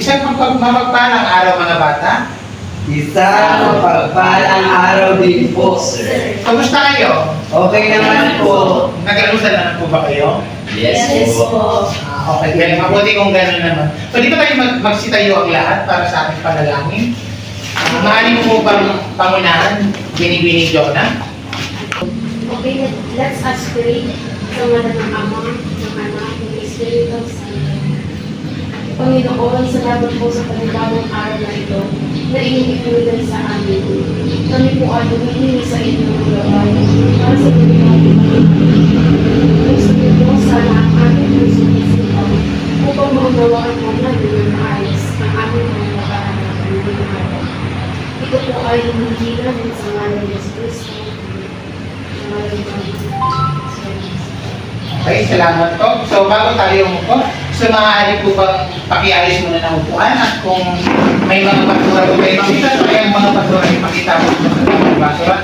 Isang mapagpalang araw mga bata. Isang mapagpalang araw din po, sir. Kamusta kayo? Okay naman po. Nag-alusal naman po ba kayo? Yes po. Okay, kaya mabuti kung gano'n naman. Pwede ba tayo magsitayo ang lahat para sa ating panalangin? Maaari mo po bang pangunahan, Bini-Bini Jonah? Okay, let's us pray sa ngalan ng Ama, ng Anak, ng Espiritu Santo. Panginoon, salamat po sa panibagong araw na ito na iniipunan sa amin. Kami po ay humihingi sa inyo ng gabay para sa panibagong gusto niyo po sana ang aming puso isipan upang maunawaan mo namin ng maayos ang aming mga nakahanap ng mga. Ito po ay humingi namin sa ngalan ng Yesu Cristo. Okay, salamat po. So, bago tayo umupo, maaari po bang pakiayos muna ng upuan at kung may mga basura po kayo makita, so kaya ang mga basura ay pakita po sa mga basura.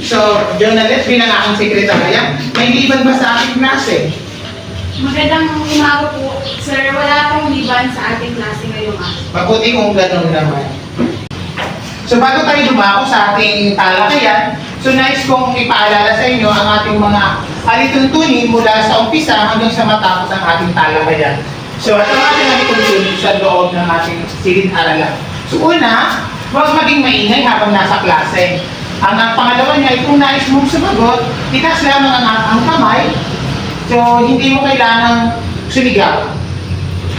So, Jonalet, bilang akong sekretarya, may liban ba sa aking klase? Magandang umaga po, sir. Wala pong liban sa ating klase ngayong araw. Mabuti kung gano'n naman. So bago tayo dumako sa ating talakayan, so nais kong ipaalala sa inyo ang ating mga alituntunin mula sa umpisa hanggang sa matapos ang ating talakayan. So ito ang ating alituntunin sa loob ng ating silid-aralan. So una, huwag maging maingay habang nasa klase. Ang pangalawa niya ay kung nais mong sumagot, itaas lamang ang kamay. So hindi mo kailangang sumigaw.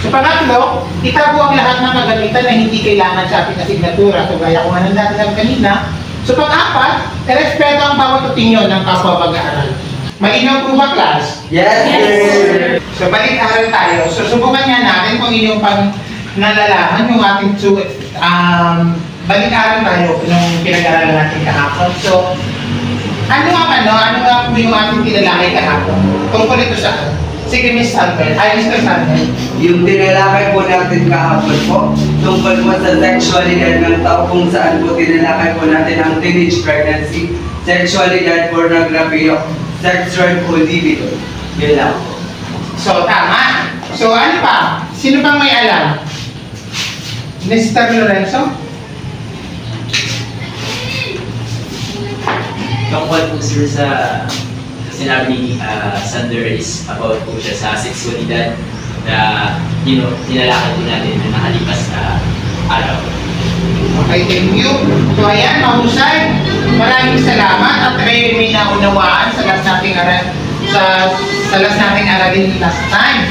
So pangatlo, itago ang lahat ng kagamitan na hindi kailangan sa ating asignatura. So gaya ko nga natin kanina. So pang-apat, respeto ang bawat opinyon ng kapwa mag-aaral. Malinaw po ba, class? Yes, sir. So balik-aral tayo. So subukan nga natin kung inyong pang nalalaman yung ating balik-aral tayo nung pinag-aralan natin kahapon. So ano nga po yung ating tinalakay kahapon? Tungkol ito sa sige, Miss Samuel. Ay, Mr. Samuel. Yung tinalakay po natin kahapon po, tungkol po sa sexualidad ng tao, kung saan po tinalakay po natin ang teenage pregnancy, sexualidad, pornography, sexual po libido. Yun lang po. So, tama. So, ano pa? Sino pang may alam? Mr. Lorenzo? Tungkol po sir sa sinabi ni Sander is about po siya sa sexualidad na tinalakad po natin na nakalipas na araw. Okay, thank you. So, ayan, mahusay. Maraming salamat at kayo may naunawaan sa last nating aralin last time.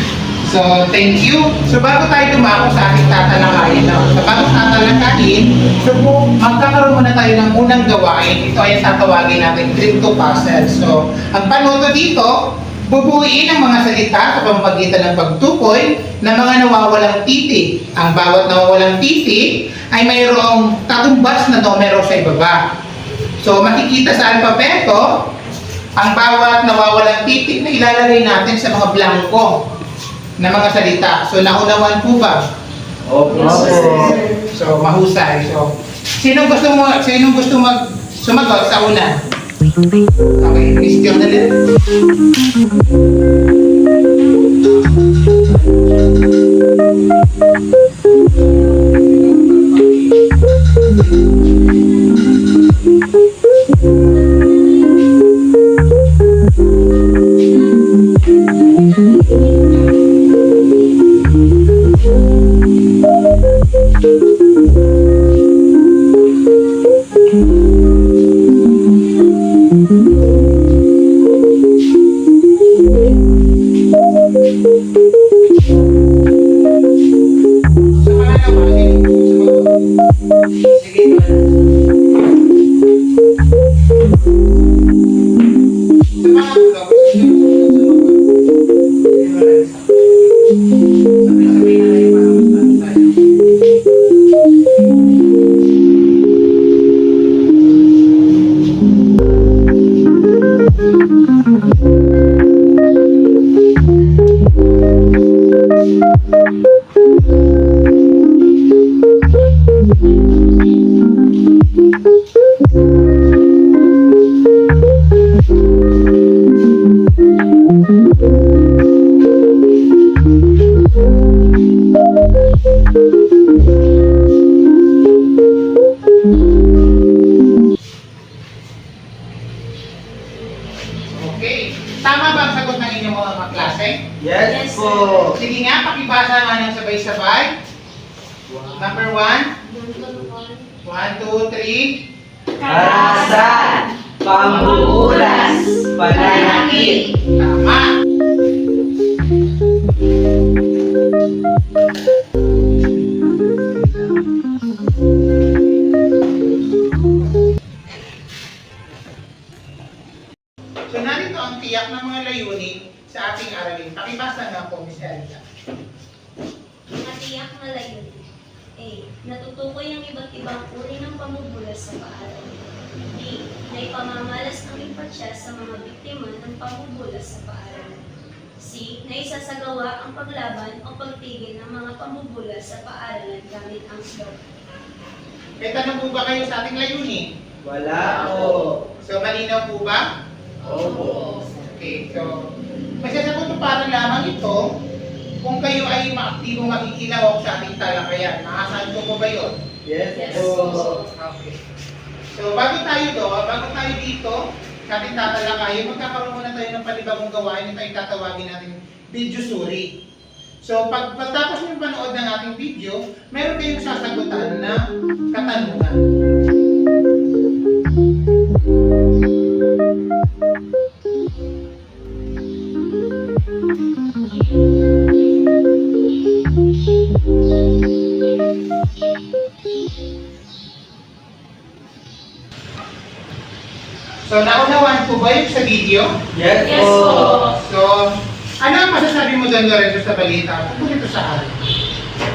So, thank you. So, bago tayo dumako sa ating tatalakayin, magkakaroon muna tayo ng unang gawain. Ito ay tatawagin natin crypto puzzle. So, ang panuto dito, bubuuin ang mga salita sa pamamagitan ng pagtukoy ng mga nawawalang titik. Ang bawat nawawalang titik ay mayroong katumbas na numero sa ibaba. So, makikita sa alpabeto, ang bawat nawawalang titik na ilalagay natin sa mga blanco na mga salita. So, naunawan po ba? Opo. So, mahusay. So, sinong gusto sumagot sa una? Okay, Miss Jonalyn. Okay. Tama ba ang sagot ng inyong mga kaklase? Yes, Yes, po. Sige nga, pakibasa nga ng sabay-sabay. Number 1. 1, 2, 3. Karahasan, pambubulas, pananakit. Tama. So narito ang tiyak ng mga layunin sa ating aralin. Pakibasa nga po, Ms. Elsa. Matiyak na layunin. A. Natutukoy ang iba't ibang uri ng pamumulas sa paaralan. B. Naipamamalas ng impatya sa mga biktima ng pamumulas sa paaralan. C. Naisasagawa ang paglaban o pagpigil ng mga pamumulas sa paaralan gamit ang SLOP. May tanong po ba kayo sa ating layunin? Wala po. So malinaw po ba? Opo. Okay, so masasagot ko para lamang ito kung kayo ay maaktibong makikilahok sa ating talakayan. Maasahan ko po ba yun? Yes, Yes, po. Okay. So bago tayo dito sa ating tatalakayan, magkakaroon muna tayo ng panibagong gawain na tayo tatawagin natin video suri. So pagtapos ng panood ng ating video, meron kayong sasagutan na katanungan. So naunawaan po ba yung sa video? Yes, Yes, po. po. So, ano ang masasabi mo doon, Lorenzo, sa balita? Tungkol ito sa akin.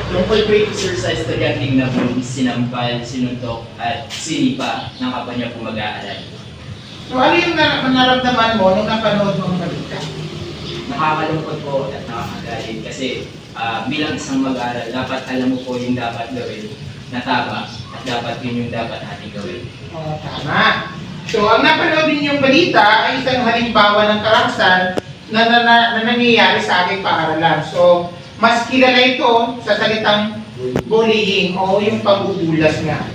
Tungkol po yung exercise na gating na po, sinampal, sinuntok, at sinipa ng kapwa niya po mag-aaral. So, ano yung naramdaman mo nung napanood mo ang balita? Nakakalungkot po at nakakagalit kasi bilang isang mag-aaral, dapat alam mo po yung dapat gawin na tama at dapat yun yung dapat natin gawin. Oh, tama. So, ang napanood ninyong balita ay isang halimbawa ng karahasan na nangyayari sa ating paaralan. So, mas kilala ito sa salitang bullying o yung pagbubulas nga.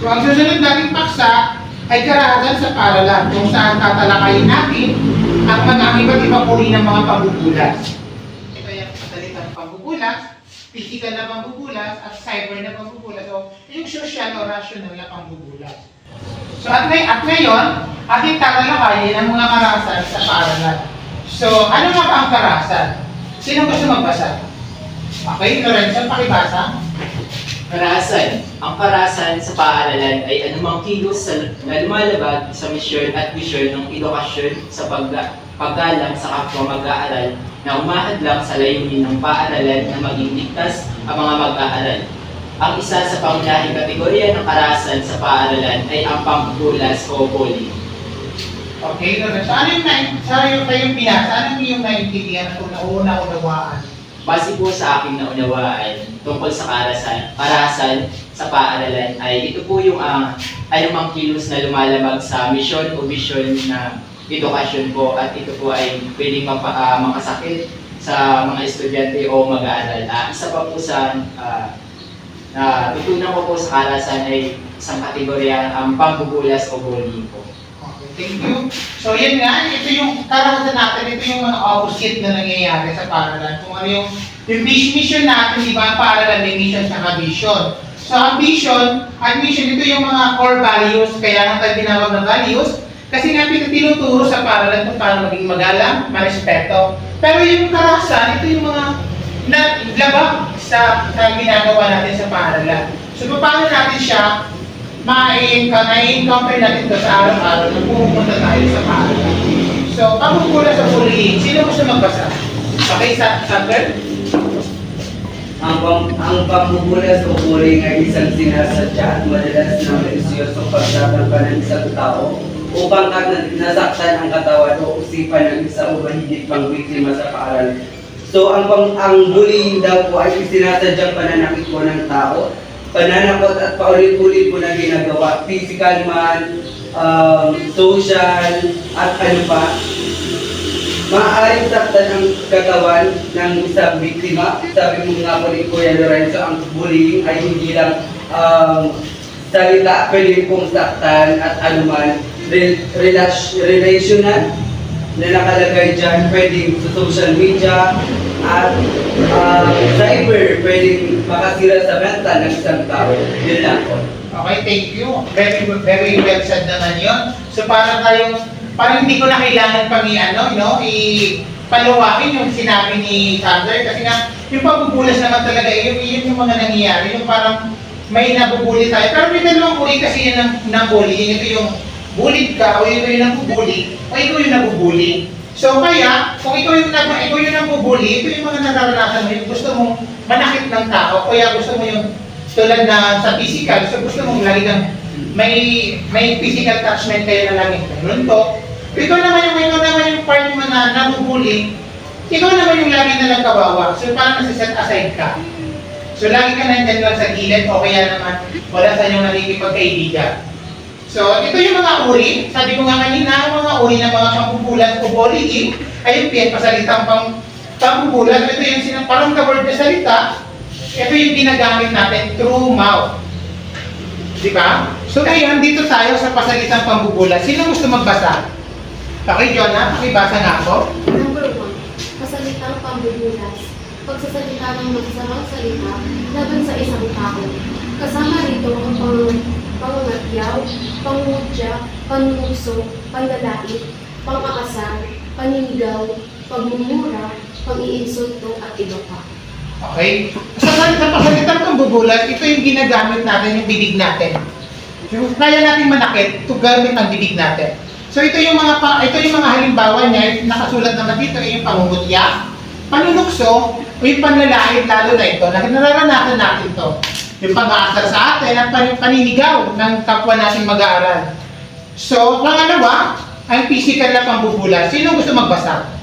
So, ang susunod nating paksa ay karahasan sa paaralan kung saan tatalakayin natin ang mga iba't ibang uri ng mga pagbubulas. Ito yung salitang pagbubulas, physical na pagbubulas, at cyber na pagbubulas. So, yung social o rational na pagbubulas. So at ngayon, ating tatalakayin ang mga karahasan sa paaralan. So, ano nga ba ang karahasan? Sino gusto magbasa? Okay, Lorenzo, pakibasa. Karahasan. Ang karahasan sa paaralan ay anumang kilos na lumalabag sa misyon at visyon ng edukasyon sa paggalang sa kapwa mag-aaral na umahadlang sa layunin ng paaralan na maging ligtas ang mga mag-aaral. Ang isa sa pangunahing kategorya ng karahasan sa paaralan ay ang pambubulas o bullying. Okay, Lorenzo. Ano yung kayong binasa? Ano yung naintindihan kung nauna-unawaan? Base po sa aking naunawaan tungkol sa karahasan sa paaralan ay ito po yung anumang kilos na lumalabag sa misyon o vision na edukasyon po at ito po ay pwedeng makasakit sa mga estudyante o mag-aaral. Isa pa po sa tutunan ko po sa karahasan ay isang kategorya ang pambubulas o bullying po. Okay, thank you. So yun nga, ito yung karahasan natin, ito yung mga opposite na nangyayari sa paaralan. Kung ano yung mission natin, di ba, ang paaralan may mission sa vision. So ang vision at mission, ito yung mga core values, kaya nga tayo tinawag na values, kasi nga tinuturo sa paaralan kung paano maging magalang, marespeto. Pero yung karahasan, ito yung mga labag sa ginagawa natin sa paaralan. So paano natin siya ma-encounter natin ito sa araw-araw na pumunta tayo sa paaralan. So, pagkukulang sa bullying, sino gusto magbasa? Okay, Sander? Ang pambubulas o bullying ay isang sinasadya at madalas na maisyoso pagtatampan ng isang tao upang nasaktan ang katawan o usipan ng isa o mahigit pang biktima sa paaralan. So, ang bullying daw po ay sinasadyang pananakit po ng tao, pananakot at paulit-ulit po na ginagawa, physical man, social, at ano pa. Maaaring saktan ang katawan ng isang biktima. Sabi mo nga po ni Kuya Lorenzo, ang bullying ay hindi lang salita, pwede pong saktan at anuman, relational, na nakalagay dyan, pwedeng sa social media at cyber, pwedeng makasira sa mental ng isang tao. Yun lang po. Okay, thank you. Very well said naman yun. So parang hindi ko na kailangan pang paluwakin yung sinabi ni Thunder kasi nga yung pagbubulas naman talaga yun yung mga nangyayari, yung parang may nabubuli tayo. Pero may dalawang uri kasi yun ng bullying. Ito yung bullied ka o ito yung nabubuli o ikaw yung nabubuli. So kaya, kung ikaw yung nabubuli, ito yung mga nararanasan mo, yung gusto mong manakit ng tao, kaya gusto mo yung tulad na sa physical, so gusto mong lagi kang may physical attachment kayo na laging nuntok. Ikaw naman yung part mo na nabubuli, ikaw naman yung lagi na lang kawawa. So parang nasa-set aside ka. So lagi ka nandyan lang sa gilid o kaya naman wala sa inyong nakikipagkaibigan. So ito yung mga uri, sabi ko nga kanina, ang mga uri ng mga pambubulas o bullying, ay yung pasalitang pambubulas. Ito yung parang the word na salita, ito yung ginagamit natin through mouth. Di ba? So ngayon, dito tayo sa pasalitang pambubulas. Sino gusto magbasa? Okay, Jonah, pakibasa nga ako. Number 1, pasalitang pambubulas. Pagsasalita ng masasamang salita laban sa isang tao. Kasama rito ang pangangatyaw, pangungutya, panunguso, panlalait, pang-aasar, paninigaw, pagmumura, pang-iinsulto at iba pa. Okay? Sa pasalitang pambubulas, ito yung ginagamit natin, yung bibig natin. So, kaya natin manakit, to gamit ang bibig natin. So ito yung mga halimbawa niya, nakasulat naman dito ay yung pangungutya, panunukso, o yung panlalait, lalo na ito, nararanasan natin to. Yung pag-aasar sa atin at paninigaw ng kapwa natin mag-aaral. So, pangalawa, ang physical na pambubulas. Sino gusto magbasa?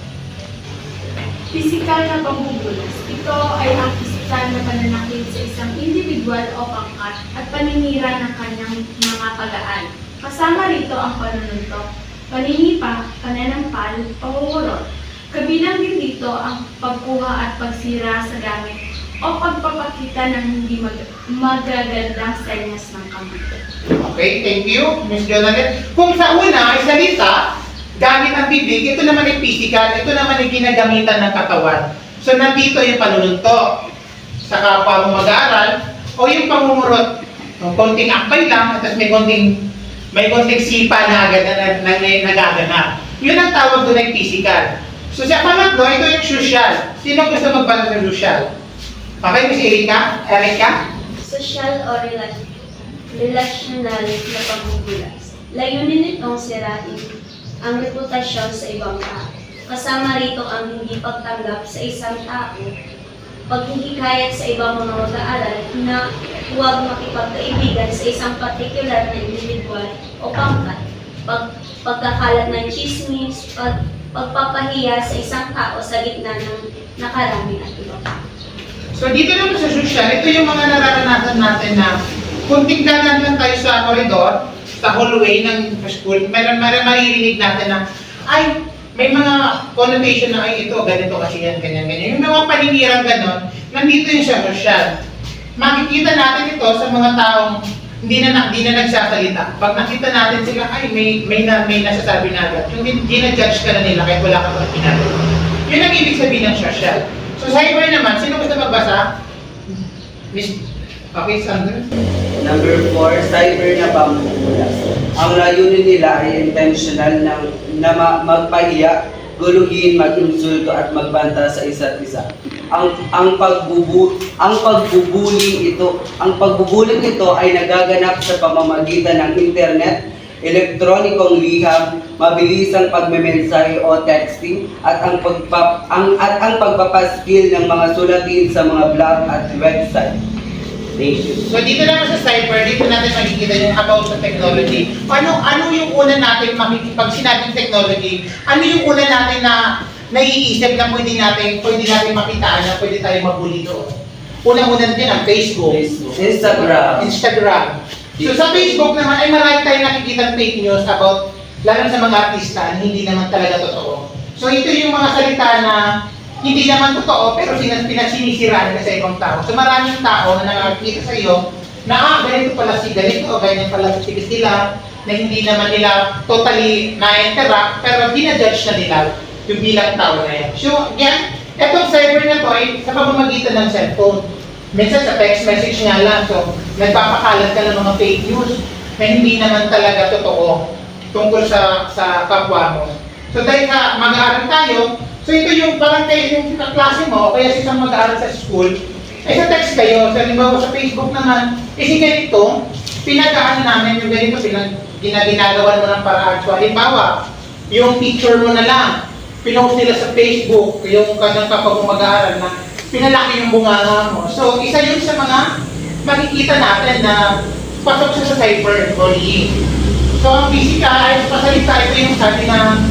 Physical na pambubulas. Ito ay ang pisikal na pananakit sa isang individual o pangkat at paninira ng kanyang mga pagaan. Kasama rito ang panununtok, paninipa, pananampal, pangungurot. Kabilang din dito ang pagkuha at pagsira sa gamit o pagpapakita ng hindi magagandang senyas ng kamay. Okay, thank you, Ms. Jonathan. Kung sa una ay salita, gamit ang bibig, ito naman ay physical, ito naman ay ginagamitan ng katawan. So nandito yung panununtok sa kapwa mo mag-aaral o yung pangungurot. Konting akbay lang at may konting sipa na nagaganap. Yun ang tawag doon ay physical. So sa pangatlo, ito yung social. Sino gusto magbasa ng social? Okay, Ms. Erica? Social o relational na pambubulas. Layunin nitong sirain ang reputasyon sa ibang tao. Kasama rito ang hindi pagtanggap sa isang tao, paghihikayat sa ibang mga mag-aaral na huwag makipagkaibigan sa isang particular na individual o pangkat, pagkakalat ng chismis, pagpapahiya sa isang tao sa gitna ng nakarami at iba pa. So dito naman sa social, ito yung mga nararanasan natin na kunting dalan lang tayo sa koridor, sa hallway ng school, meron maririnig natin na ay, may mga connotation na ay ito, ganito kasi yan, ganyan. Yung mga paninirang ganon, nandito yung sa social. Makikita natin ito sa mga taong hindi na nagsasalita. Pag nakita natin sila, ay may nasasabi na agad. Yung ginajudge ka na nila kahit wala ka pang ginagawa. Yun ang ibig sabihin ng social. So cyber naman, sino gusto magbasa? Miss, okay, Sandra? Number 4, cyber na pambubulas. Ang layunin nila ay intentional na magpahiya, guluhin, mag-insulto at magbanta sa isa't isa. Ang pagbubuling ito ay nagaganap sa pamamagitan ng internet, elektronikong liham, mabilisang pagmemensahe o texting, at ang pagpapaskil ng mga sulatin sa mga blog at website. Thank you. So dito naman sa cyber, dito natin makikita yung about sa technology. Ano yung una natin pag sinabing technology, ano yung una natin na naiisip na pwede natin makitaan na pwede tayo mabuli doon? Unang-una din ang Facebook. Instagram. So sa Facebook naman ay marami tayong nakikita fake news about lalo sa mga artista na hindi naman talaga totoo. So ito yung mga salita na hindi naman totoo pero pinasinisiraan ka sa ibang tao. So maraming tao na nakakita sa iyo na ganito pala si ganito o ganyan pala si sila na hindi naman nila totally na-interact, pero ginajudge na nila yung bilang tao na yan. So, yan, etong cyber na to ay sa pamamagitan ng cellphone. Minsan sa text message nga lang, so nagpapakalat ka ng mga fake news na hindi naman talaga totoo tungkol sa kapwa mo. So dahil sa mag-aaral tayo, so ito yung parang kayo yung kaklase mo, o kaya sa isang mag-aaral sa school, ay sa text kayo, sa halimbawa sa Facebook naman, kasi ganito, pinag-aan namin yung ganito, ginagawa mo ng paraan. So halimbawa, yung picture mo na lang, pinost nila sa Facebook, yung kanyang kapag mag-aaral na pinalaki yung bunganga mo. So isa yun sa mga makikita natin na pasok siya sa cyberbullying. So ang physical ay pasalita ito yung sabi na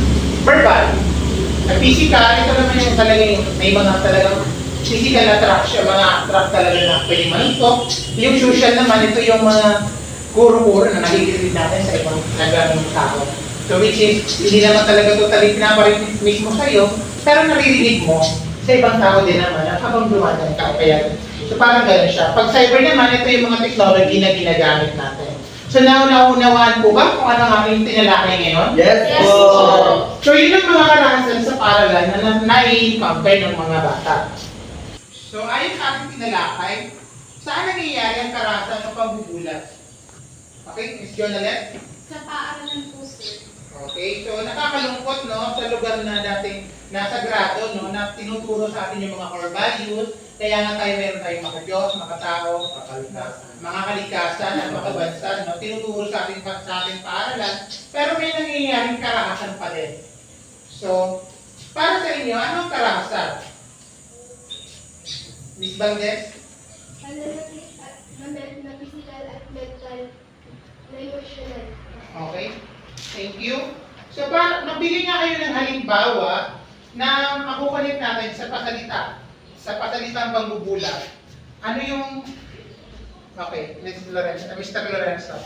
verbal. Ang physical, ito naman yung talaga yung may mga talagang physical attraction, mga attract talaga na pwede manuntok. Yung social naman, ito yung mga kuro-kuro na nakikinig natin sa ibang nagraming tao. So which is, hindi naman talaga totally pinaparinig mismo sa'yo, pero naririnig mo sa ibang tao din naman habang dumadaan ka. Kaya, so parang gano'n siya. Pag cyber naman, ito yung mga technology na ginagamit natin. So naunawaan po ba kung ano ang aking tinalakay ngayon? Yes, Yes, po! po. So yun ang mga karanasan sa paaralan na nai-compare ng mga bata. So ayon sa ating tinalakay, saan nangyayari ang karanasan ng pagbubulas? Okay, Ms. Jonalet? Sa paaralan po, sir. Okay, so nakakalungkot no, sa lugar na dating nasa grado no, na tinuturo sa atin yung mga core values, kaya nga tayo meron tayong maka-Diyos, makatao, mga kalikasan at makabansa, no, tinuturo sa ating paaralan, pero may nangyayaring karanasan pa din. So, para sa inyo, anong karanasan? Miss Valdez? Na physical at mental, na emotional. Okay, thank you. So, magbigay nga kayo ng halimbawa na makukulit natin sa pasalitang pangbubulag. Ano yung... Okay, Mr. Lorenzo.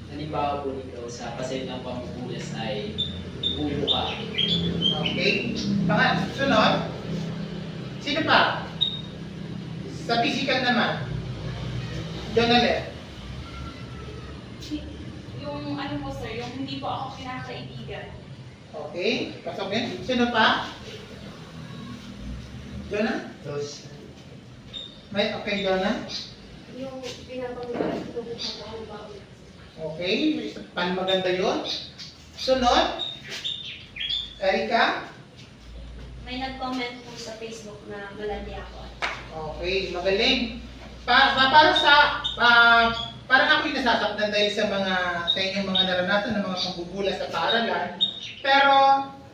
Halimbawa po nito sa pasalitang pambubulas ay bubo ka. Okay. Sunod. Sino pa? Sa physical naman. Jonalet. Yung ano po, sir, yung hindi po ako kinakaibigan. Okay. Pasok yun. Sino pa? Jonah? May okay, Jonah? Yung pinapanggalan ko kung bawal. Okay. Paano maganda yun? Sunod. Erika? May nag-comment po sa Facebook na malandi ako. Okay, magaling. Parang ako'y nasasaktan dahil sa inyong mga naranasan ng mga pangbubulas sa paaralan. Pero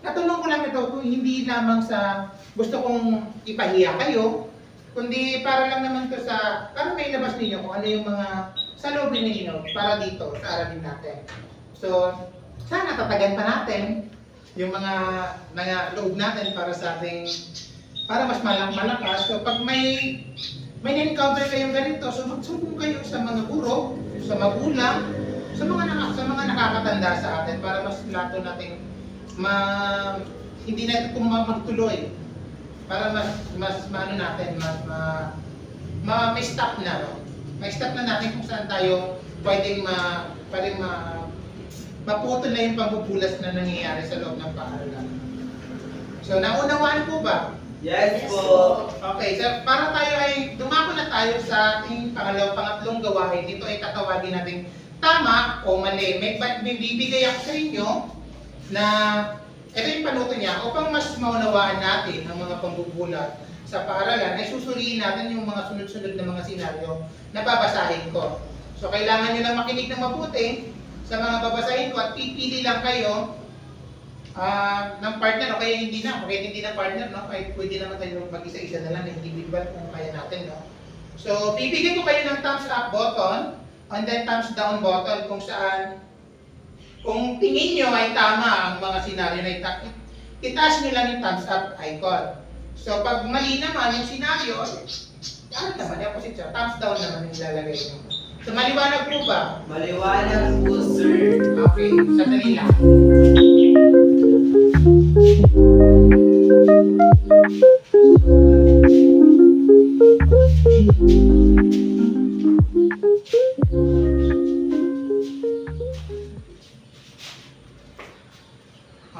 natulong ko lang ito kung hindi lamang sa gusto kong ipahiya kayo, kundi para lang naman to para may labas ninyo kung ano yung mga salubin ninyo para dito sa aralin natin. So, sana tatagan pa natin yung mga loob natin para mas malakas. So, pag may na-encounter kayong ganito, so magsumbong kayo sa mga guro, sa magulang, sa mga nakakatanda sa atin para mas lato nating hindi na ito magtuloy. Para mas may stop na, no? May stop na natin kung saan tayo pwedeng maputol na yung pambubulas na nangyayari sa loob ng paaralan. So, naunawaan po ba? Yes, po! Okay, so para tayo ay dumako na tayo sa ating pangatlong gawain. Dito ay tatawagin natin tama o mali. May bibigay ako sa inyo na ito yung panuto niya. Upang mas maunawaan natin ang mga pambubulat sa paaralan, ay susuriin natin yung mga sunod-sunod na mga senaryo na babasahin ko. So kailangan nyo lang makinig ng mabuti sa mga babasahin ko at pipili lang kayo ng partner o kaya hindi na. Kaya hindi na partner, no? Kaya pwede naman tayo mag-isa-isa na lang, individual kung kaya natin, no? So bibigyan ko kayo ng thumbs up button and then thumbs down button kung tingin nyo ay tama ang mga senaryo na itaas nyo lang yung thumbs up icon. So pag mali naman yung senaryo, ano naman, yung opposite siya, thumbs down naman yung ilalagay nyo. So maliwanag po ba? Maliwanag po, sir! Okay, sandali lang.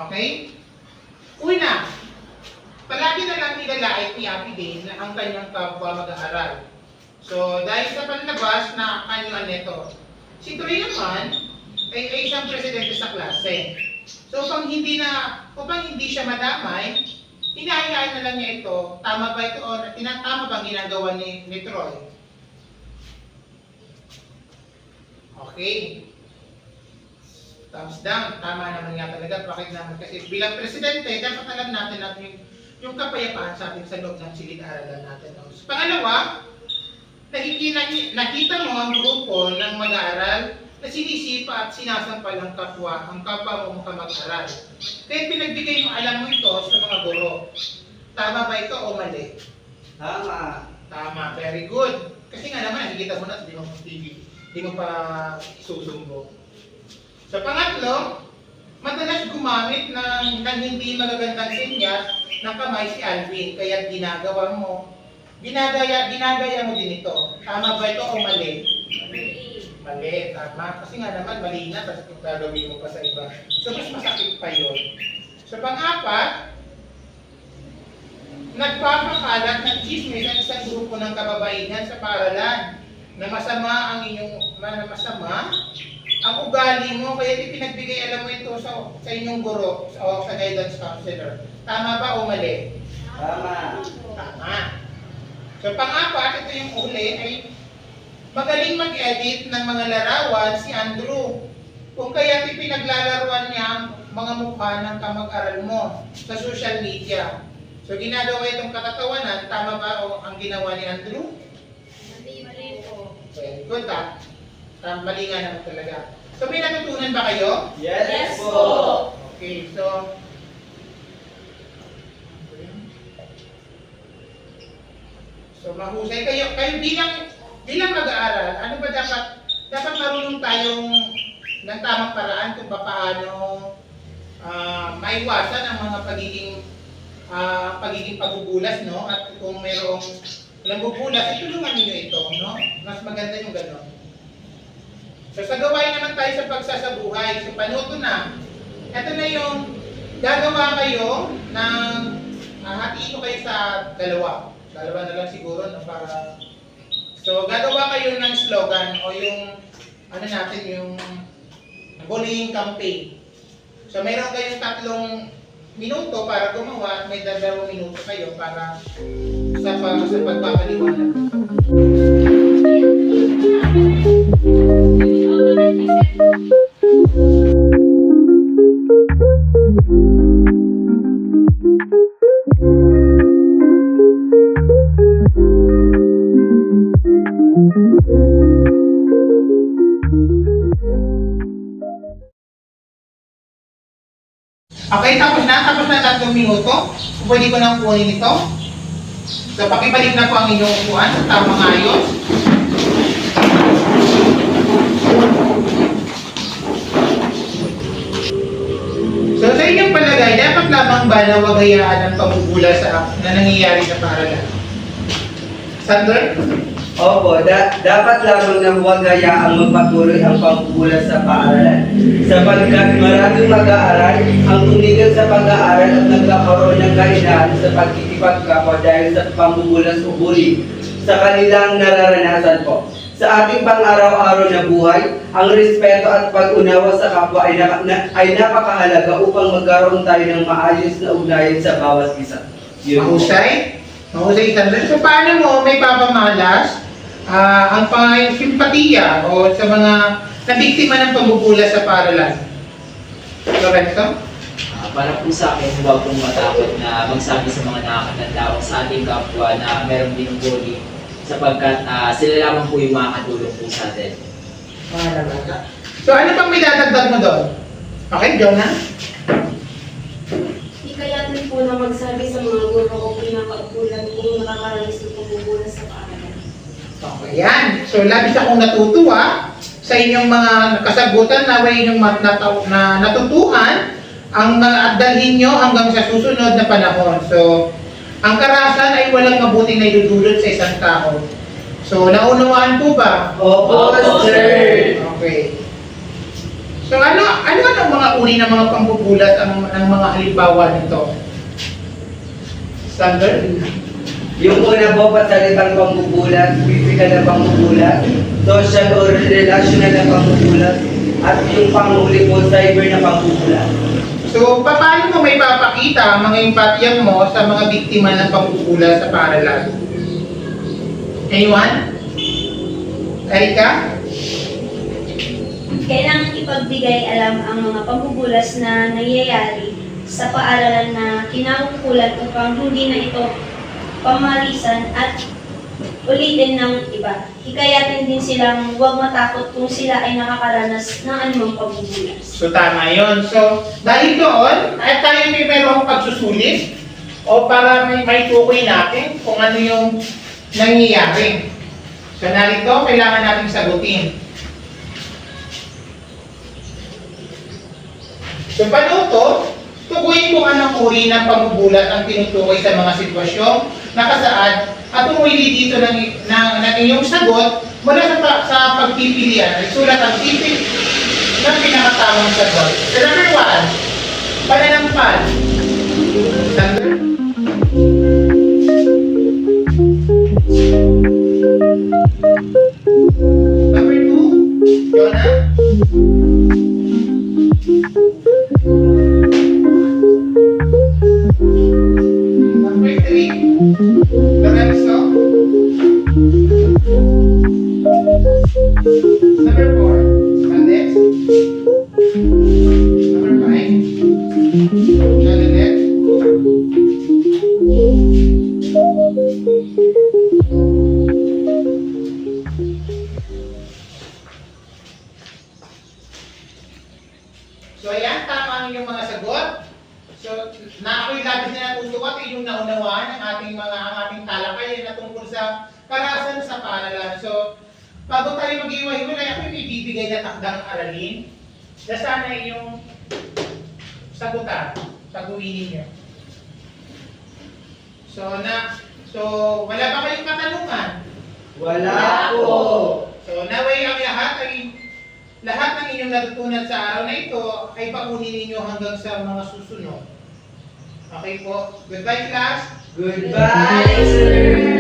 Okay? Una, palagi na lang nilalait ni Happy Day na ang kanyang kapwa mag-aaral. So, dahil sa panlabas na kanyang neto, si Troy naman ay isang presidente sa klase. So, upang hindi siya madamay, hinahayaan na lang niya ito. Tama ba ito o tama bang ginagawa ni Troy? Okay. Thumbs down. Tama naman nga talaga. Bakit naman? Kasi bilang presidente, dapat alam natin yung kapayapaan sa ating sa loob ng silid-aralan natin. So, pangalawa, nakita mo ang grupo ng mag-aaral na sinisipa at sinasampal ang kapwa mo mag-aaral. Kaya pinagbigay mo, alam mo ito sa mga guro. Tama ba ito o mali? Tama. Tama, very good. Kasi nga naman, nakikita mo na, hindi mo pa isusumbong. Sa pangatlo, madalas gumamit ng hindi magagandang sinyas ng kamay si Alvin. Kaya ginagaya mo din ito. Tama ba ito o mali? Mali, tama. Kasi nga naman, mali na, tapos gagawin mo pa sa iba. So, mas masakit pa yun. Sa pang-apat, nagpapakalat ng chismis ang isang grupo ng kababaihan sa paaralan na masama ang ugali mo, kaya ipinagbigay, alam mo ito sa inyong guro o sa guidance counselor. Tama ba o mali? Tama. Tama. So, pang-apat, ito yung uli, ay magaling mag-edit ng mga larawan si Andrew. Kung kaya ipinaglalaruan niya ang mga mukha ng kamag-aral mo sa social media. So, ginagawa itong katatawanan, tama ba o ang ginawa ni Andrew? Mali po. Very good, ha? Mali nga naman talaga. So, may natutunan ba kayo? Yes po. Okay, so... So, mahusay kayo. Kayo bilang mag-aaral, ano ba dapat marunong tayong ng tamang paraan kung paano maiwasan ang mga pagiging pagbubulas, no? At kung mayroong nagbubulas, itulungan ninyo ito, no? Mas maganda yung gano'n. So, sa gawain naman tayo sa pagsasabuhay. So, panuto na. Ito na yung gagawa kayo ng hatiin ko kayo sa dalawa. Dalawa na lang siguro, no? Para... So, gagawa kayo ng slogan o yung yung bullying campaign. So, meron kayong 3 minuto para gumawa at may 2 minuto kayo para sa pagpapaliwanag. Okay, tapos na 3 minuto. Pwede ko nang kunin ito. So, pakibalik na po ang inyong upuan sa tamang ayos. So, sa inyong palagay, dapat lamang ba na wag hayaan ang pamubula na nangyayari sa paaralan? Sander? Opo, dapat lamang na huwag hayaang magpatuloy ang pambubulas sa paaralan. Sapagkat maraming mag-aaral ang tumigil sa pag-aaral at nagkakaroon ng kahinaan sa pagkikipagkapwa dahil sa pambubulas o bullying sa kanilang nararanasan po. Sa ating pang-araw-araw na buhay, ang respeto at pag-unawa sa kapwa ay napakahalaga upang magkaroon tayo ng maayos na ugnayan sa bawat isa. Mahusay? Mahusay, Sander. So, paano mo may papamalas ang simpatiya o sa mga nabiktima ng pamubula sa paaralan? Lorenzo? Para po sa akin, huwag pong matakot na magsabi sa mga nakakatanda o sa ating kapwa na meron din bully sapagkat sila lamang po yung makakatulong po sa atin. So ano pang may dadagdag mo doon? Okay, Jonah? Hikayatin po na magsabi sa mga guro o pinakaupulan kung nakakaranas ng pagbubulas sa paaralan. Okay, yan. So labis akong natutuwa sa inyong mga kasagutan na way inyong natutuhan at dalhin nyo hanggang sa susunod na panahon. So, ang karahasan ay walang mabuting naidudulot sa isang tao. So, naunawaan po ba? Opo, sir! Okay. So ano ang mga uri ng mga pambubulat ang mga halimbawa nito? Standard? Yung una po, pasalitang pambubulat, physical na pambubulat, social or relational na pambubulat, at yung panghuli po, cyber na pambubulat. So, paano mo may papakita ang mga empatya mo sa mga biktima ng pambubulat sa paaralan? Anyone? Erika? Kailangan ipagbigay alam ang mga pambubulas na nangyayari sa paaralan na kinaukulan upang hindi na ito pamalisan at ulitin ng iba. Hikayatin din silang huwag matakot kung sila ay nakakaranas ng anumang pambubulas. So, tama yun. So, dahil doon, ay tayo may merong pagsusulit o para may tukoy natin kung ano yung nangyayari. So, narito, kailangan natin sagutin. So, paano to? Tukuyin kung anong uri ng pambubulat ang tinutukoy sa mga sitwasyong nakasaad at umili dito ng inyong sagot mula sa pagpipilian. Ay sulat ang tipid ng pinakatamang sagot. So, number 1, pananampal. Sander? Number 2, Jonah? Number 3, Lorenzo? Number 4, Alex? Number 5, Jolinet? So ayan, tama ang inyong mga sagot. So, ako'y labis na natutuwa at inyong naunawaan ang ating talakayan na tungkol sa karahasan sa paaralan. So, bago tayo mag-iwa-hiwalay, ako'y may bibigay na takdang aralin na sana yung sagutan, saguinin niyo. So, wala ba kayong katanungan? Wala po. So, naway ang lahat ng inyong natutunan sa araw na ito ay paunin ninyo hanggang sa mga susunod. Okay po. Goodbye, class. Goodbye, sir.